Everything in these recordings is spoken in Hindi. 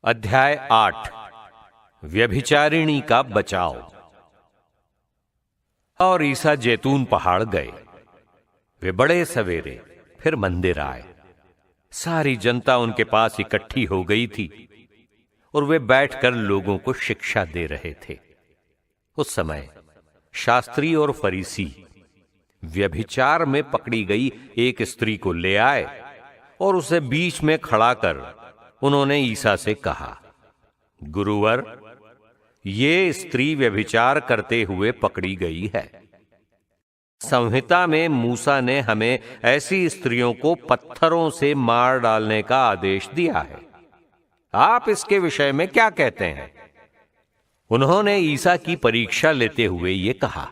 अध्याय 8 व्यभिचारिणी का बचाव। और ईसा जैतून पहाड़ गए। वे बड़े सवेरे फिर मंदिर आए। सारी जनता उनके पास इकट्ठी हो गई थी और वे बैठकर लोगों को शिक्षा दे रहे थे। उस समय शास्त्री और फरीसी व्यभिचार में पकड़ी गई एक स्त्री को ले आए और उसे बीच में खड़ा कर उन्होंने ईसा से कहा, गुरुवर, ये स्त्री व्यभिचार करते हुए पकड़ी गई है। संहिता में मूसा ने हमें ऐसी स्त्रियों को पत्थरों से मार डालने का आदेश दिया है। आप इसके विषय में क्या कहते हैं? उन्होंने ईसा की परीक्षा लेते हुए ये कहा,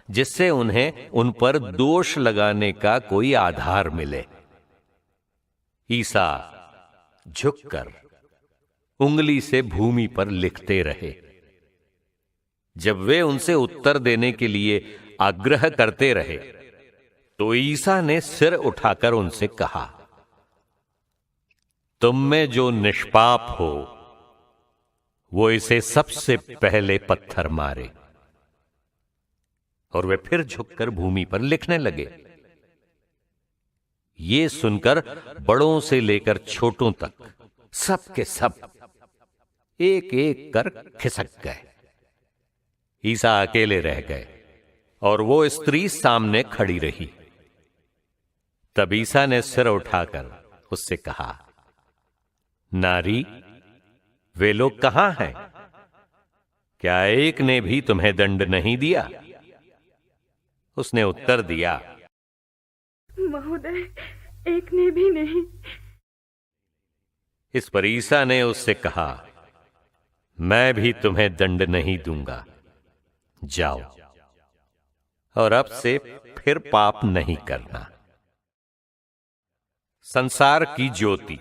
जिससे उन्हें उन पर दोष लगाने का कोई आधार मिले। ईसा झुककर उंगली से भूमि पर लिखते रहे। जब वे उनसे उत्तर देने के लिए आग्रह करते रहे तो ईसा ने सिर उठाकर उनसे कहा, तुम में जो निष्पाप हो वो इसे सबसे पहले पत्थर मारे। और वे फिर झुककर भूमि पर लिखने लगे। ये सुनकर बड़ों से लेकर छोटों तक सब के सब एक एक कर खिसक गए। ईसा अकेले रह गए और वो स्त्री सामने खड़ी रही। तब ईसा ने सिर उठाकर उससे कहा, नारी, वे लोग कहां हैं? क्या एक ने भी तुम्हें दंड नहीं दिया? उसने उत्तर दिया, महोदय, एक ने भी नहीं। इस पर ईसा ने उससे कहा, मैं भी तुम्हें दंड नहीं दूंगा। जाओ और अब से फिर पाप नहीं करना। संसार की ज्योति।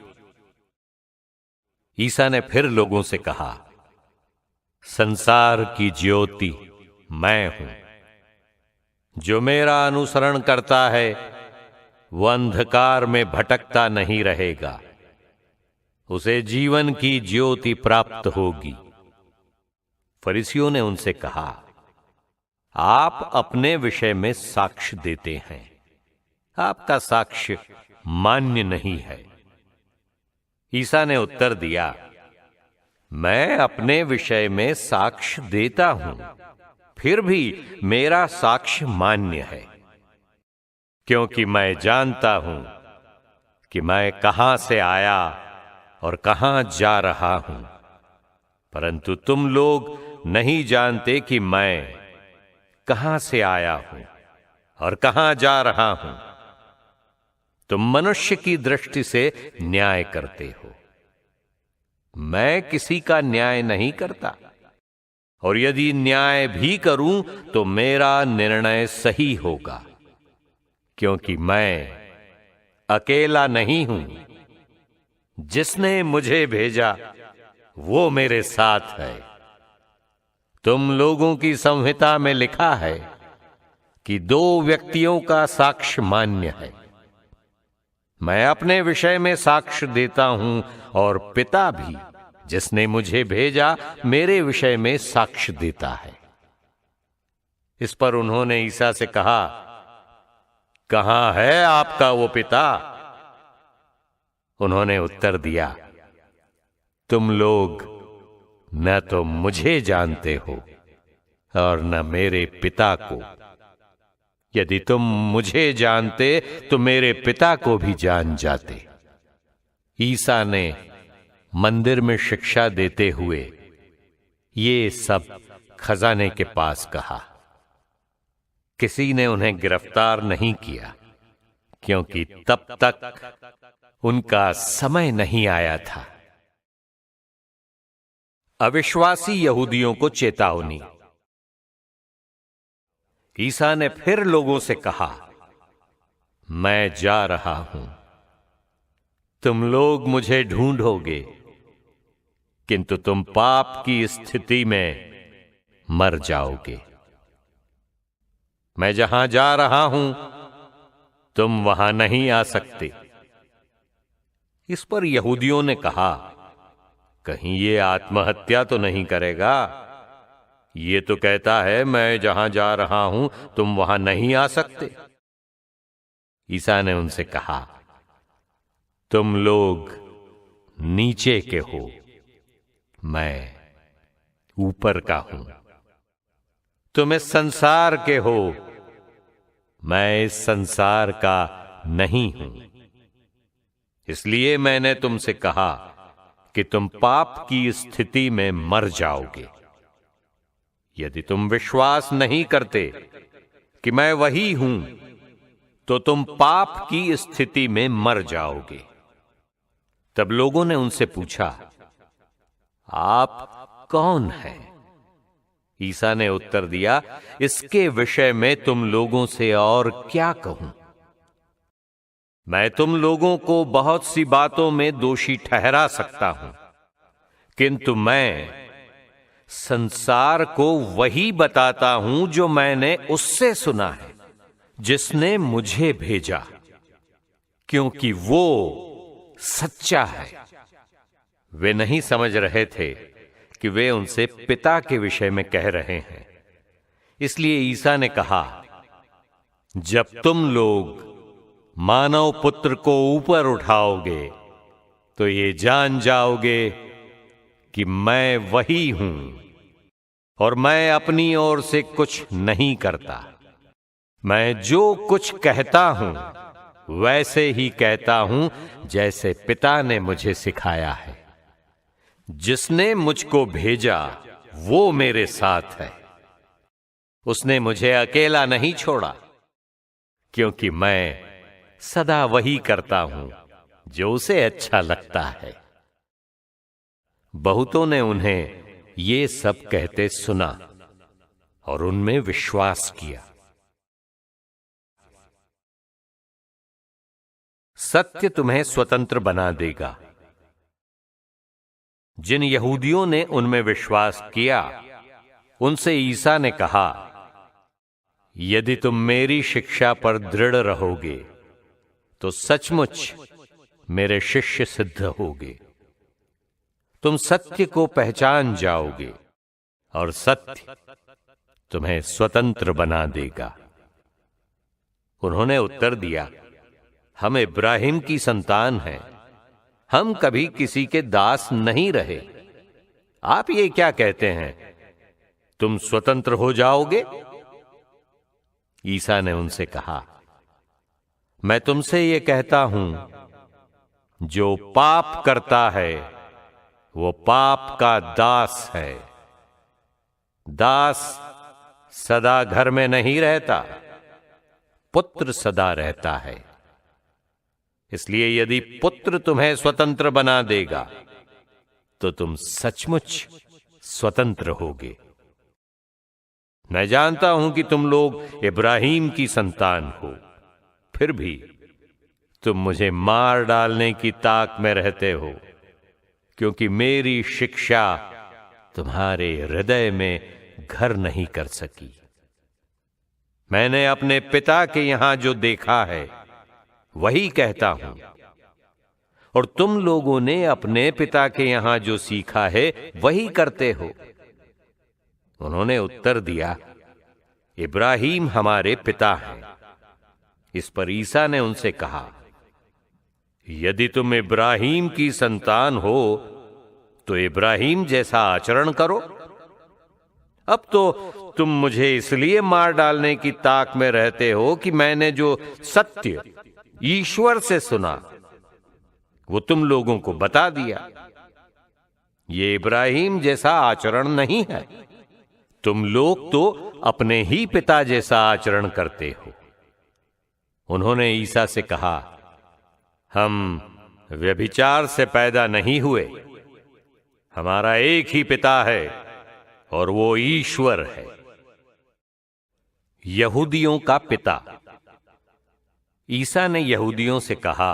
ईसा ने फिर लोगों से कहा, संसार की ज्योति मैं हूं। जो मेरा अनुसरण करता है वह अंधकार में भटकता नहीं रहेगा, उसे जीवन की ज्योति प्राप्त होगी। फरीसियों ने उनसे कहा, आप अपने विषय में साक्ष्य देते हैं, आपका साक्ष्य मान्य नहीं है। ईसा ने उत्तर दिया, मैं अपने विषय में साक्ष्य देता हूं, फिर भी मेरा साक्ष्य मान्य है, क्योंकि मैं जानता हूं कि मैं कहां से आया और कहां जा रहा हूं, परंतु तुम लोग नहीं जानते कि मैं कहां से आया हूं और कहां जा रहा हूं। तुम मनुष्य की दृष्टि से न्याय करते हो, मैं किसी का न्याय नहीं करता, और यदि न्याय भी करूं तो मेरा निर्णय सही होगा, क्योंकि मैं अकेला नहीं हूं। जिसने मुझे भेजा वो मेरे साथ है। तुम लोगों की संहिता में लिखा है कि 2 व्यक्तियों का साक्ष्य मान्य है। मैं अपने विषय में साक्ष्य देता हूं और पिता भी, जिसने मुझे भेजा, मेरे विषय में साक्ष्य देता है। इस पर उन्होंने ईसा से कहा, कहां है आपका वो पिता? उन्होंने उत्तर दिया, तुम लोग न तो मुझे जानते हो और न मेरे पिता को। यदि तुम मुझे जानते तो मेरे पिता को भी जान जाते। ईसा ने मंदिर में शिक्षा देते हुए ये सब खजाने के पास कहा। किसी ने उन्हें गिरफ्तार नहीं किया, क्योंकि तब तक उनका समय नहीं आया था। अविश्वासी यहूदियों को चेतावनी। ईसा ने फिर लोगों से कहा, मैं जा रहा हूं, तुम लोग मुझे ढूंढोगे, किंतु तुम पाप की स्थिति में मर जाओगे। मैं जहां जा रहा हूं तुम वहां नहीं आ सकते। इस पर यहूदियों ने कहा, कहीं ये आत्महत्या तो नहीं करेगा? ये तो कहता है मैं जहां जा रहा हूं तुम वहां नहीं आ सकते। ईसा ने उनसे कहा, तुम लोग नीचे के हो, मैं ऊपर का हूं। तुम इस संसार के हो, मैं इस संसार का नहीं हूं। इसलिए मैंने तुमसे कहा कि तुम पाप की स्थिति में मर जाओगे। यदि तुम विश्वास नहीं करते कि मैं वही हूं, तो तुम पाप की स्थिति में मर जाओगे। तब लोगों ने उनसे पूछा, आप कौन हैं? ईसा ने उत्तर दिया, इसके विषय में तुम लोगों से और क्या कहूं? मैं तुम लोगों को बहुत सी बातों में दोषी ठहरा सकता हूं, किंतु मैं संसार को वही बताता हूं जो मैंने उससे सुना है, जिसने मुझे भेजा, क्योंकि वो सच्चा है। वे नहीं समझ रहे थे कि वे उनसे पिता के विषय में कह रहे हैं। इसलिए ईसा ने कहा, जब तुम लोग मानव पुत्र को ऊपर उठाओगे तो ये जान जाओगे कि मैं वही हूं और मैं अपनी ओर से कुछ नहीं करता। मैं जो कुछ कहता हूं वैसे ही कहता हूं जैसे पिता ने मुझे सिखाया है। जिसने मुझको भेजा वो मेरे साथ है। उसने मुझे अकेला नहीं छोड़ा, क्योंकि मैं सदा वही करता हूं जो उसे अच्छा लगता है। बहुतों ने उन्हें ये सब कहते सुना और उनमें विश्वास किया। सत्य तुम्हें स्वतंत्र बना देगा। जिन यहूदियों ने उनमें विश्वास किया, उनसे ईसा ने कहा, यदि तुम मेरी शिक्षा पर दृढ़ रहोगे तो सचमुच मेरे शिष्य सिद्ध होगे। तुम सत्य को पहचान जाओगे और सत्य तुम्हें स्वतंत्र बना देगा। उन्होंने उत्तर दिया, हम इब्राहिम की संतान हैं, हम कभी किसी के दास नहीं रहे। आप ये क्या कहते हैं, तुम स्वतंत्र हो जाओगे? ईसा ने उनसे कहा, मैं तुमसे ये कहता हूं, जो पाप करता है वो पाप का दास है। दास सदा घर में नहीं रहता, पुत्र सदा रहता है। इसलिए यदि पुत्र तुम्हें स्वतंत्र बना देगा तो तुम सचमुच स्वतंत्र होगे। मैं जानता हूं कि तुम लोग इब्राहिम की संतान हो, फिर भी तुम मुझे मार डालने की ताक में रहते हो, क्योंकि मेरी शिक्षा तुम्हारे हृदय में घर नहीं कर सकी। मैंने अपने पिता के यहां जो देखा है वही कहता हूं, और तुम लोगों ने अपने पिता के यहां जो सीखा है वही करते हो। उन्होंने उत्तर दिया, इब्राहिम हमारे पिता हैं। इस पर ईसा ने उनसे कहा, यदि तुम इब्राहिम की संतान हो तो इब्राहिम जैसा आचरण करो। अब तो तुम मुझे इसलिए मार डालने की ताक में रहते हो कि मैंने जो सत्य ईश्वर से सुना वो तुम लोगों को बता दिया। ये इब्राहिम जैसा आचरण नहीं है। तुम लोग तो अपने ही पिता जैसा आचरण करते हो। उन्होंने ईसा से कहा, हम व्यभिचार से पैदा नहीं हुए, हमारा एक ही पिता है और वो ईश्वर है। यहूदियों का पिता। ईसा ने यहूदियों से कहा,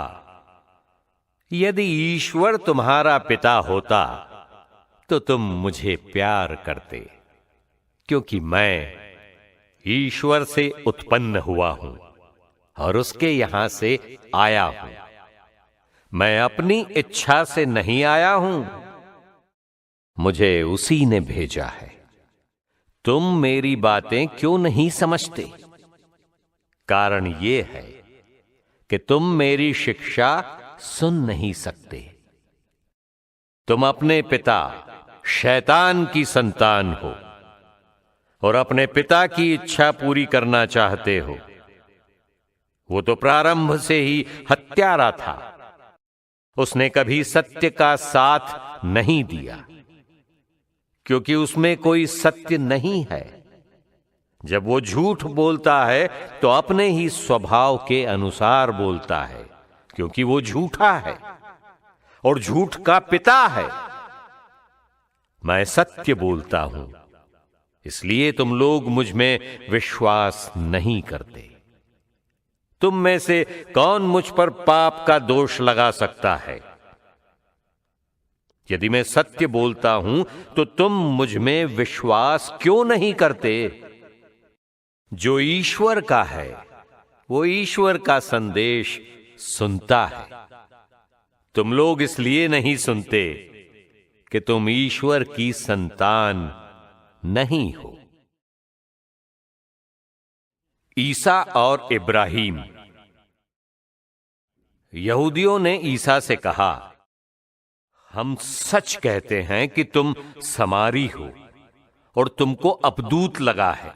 यदि ईश्वर तुम्हारा पिता होता तो तुम मुझे प्यार करते, क्योंकि मैं ईश्वर से उत्पन्न हुआ हूं और उसके यहां से आया हूं। मैं अपनी इच्छा से नहीं आया हूं, मुझे उसी ने भेजा है। तुम मेरी बातें क्यों नहीं समझते? कारण ये है कि तुम मेरी शिक्षा सुन नहीं सकते। तुम अपने पिता शैतान की संतान हो और अपने पिता की इच्छा पूरी करना चाहते हो। वो तो प्रारंभ से ही हत्यारा था। उसने कभी सत्य का साथ नहीं दिया, क्योंकि उसमें कोई सत्य नहीं है। जब वो झूठ बोलता है तो अपने ही स्वभाव के अनुसार बोलता है, क्योंकि वो झूठा है और झूठ का पिता है। मैं सत्य बोलता हूं, इसलिए तुम लोग मुझ में विश्वास नहीं करते। तुम में से कौन मुझ पर पाप का दोष लगा सकता है? यदि मैं सत्य बोलता हूं तो तुम मुझ में विश्वास क्यों नहीं करते? जो ईश्वर का है वो ईश्वर का संदेश सुनता है। तुम लोग इसलिए नहीं सुनते कि तुम ईश्वर की संतान नहीं हो। ईसा और इब्राहिम। यहूदियों ने ईसा से कहा, हम सच कहते हैं कि तुम समारी हो और तुमको अपदूत लगा है।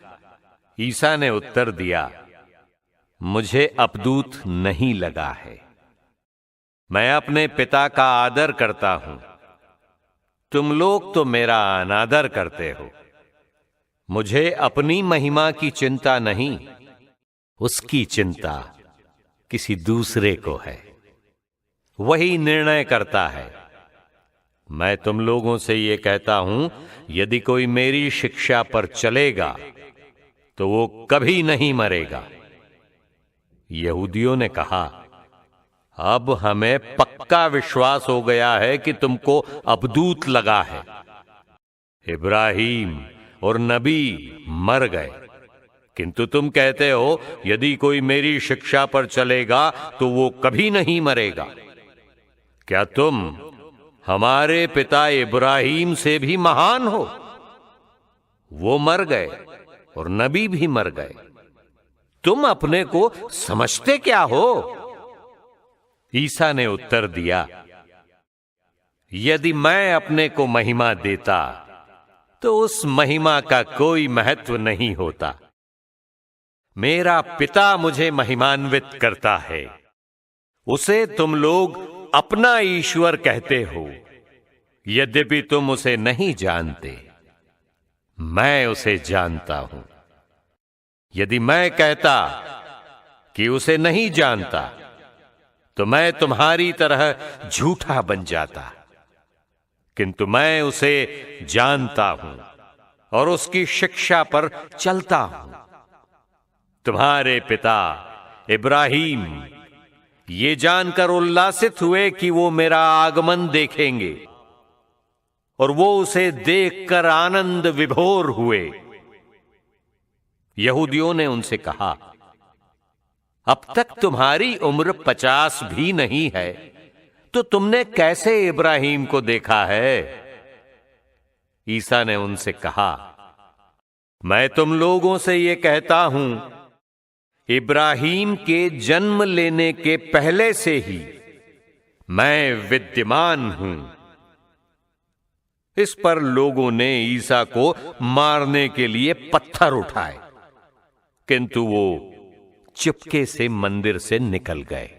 ईसा ने उत्तर दिया, मुझे अपदूत नहीं लगा है। मैं अपने पिता का आदर करता हूं। तुम लोग तो मेरा अनादर करते हो। मुझे अपनी महिमा की चिंता नहीं, उसकी चिंता किसी दूसरे को है। वही निर्णय करता है। मैं तुम लोगों से यह कहता हूं, यदि कोई मेरी शिक्षा पर चलेगा तो वो कभी नहीं मरेगा। यहूदियों ने कहा, अब हमें पक्का विश्वास हो गया है कि तुमको अपदूत लगा है। इब्राहिम और नबी मर गए, किंतु तुम कहते हो यदि कोई मेरी शिक्षा पर चलेगा तो वो कभी नहीं मरेगा। क्या तुम हमारे पिता इब्राहिम से भी महान हो? वो मर गए और नबी भी मर गए। तुम अपने को समझते क्या हो? ईसा ने उत्तर दिया, यदि मैं अपने को महिमा देता तो उस महिमा का कोई महत्व नहीं होता। मेरा पिता मुझे महिमान्वित करता है। उसे तुम लोग अपना ईश्वर कहते हो, यद्यपि तुम उसे नहीं जानते। मैं उसे जानता हूं। यदि मैं कहता कि उसे नहीं जानता तो मैं तुम्हारी तरह झूठा बन जाता, किंतु मैं उसे जानता हूं और उसकी शिक्षा पर चलता हूं। तुम्हारे पिता इब्राहिम ये जानकर उल्लासित हुए कि वो मेरा आगमन देखेंगे, और वो उसे देखकर आनंद विभोर हुए। यहूदियों ने उनसे कहा, अब तक तुम्हारी उम्र 50 भी नहीं है, तो तुमने कैसे इब्राहिम को देखा है? ईसा ने उनसे कहा, मैं तुम लोगों से यह कहता हूं, इब्राहिम के जन्म लेने के पहले से ही मैं विद्यमान हूं। इस पर लोगों ने ईसा को मारने के लिए पत्थर उठाए, किंतु वो चुपके से मंदिर से निकल गए।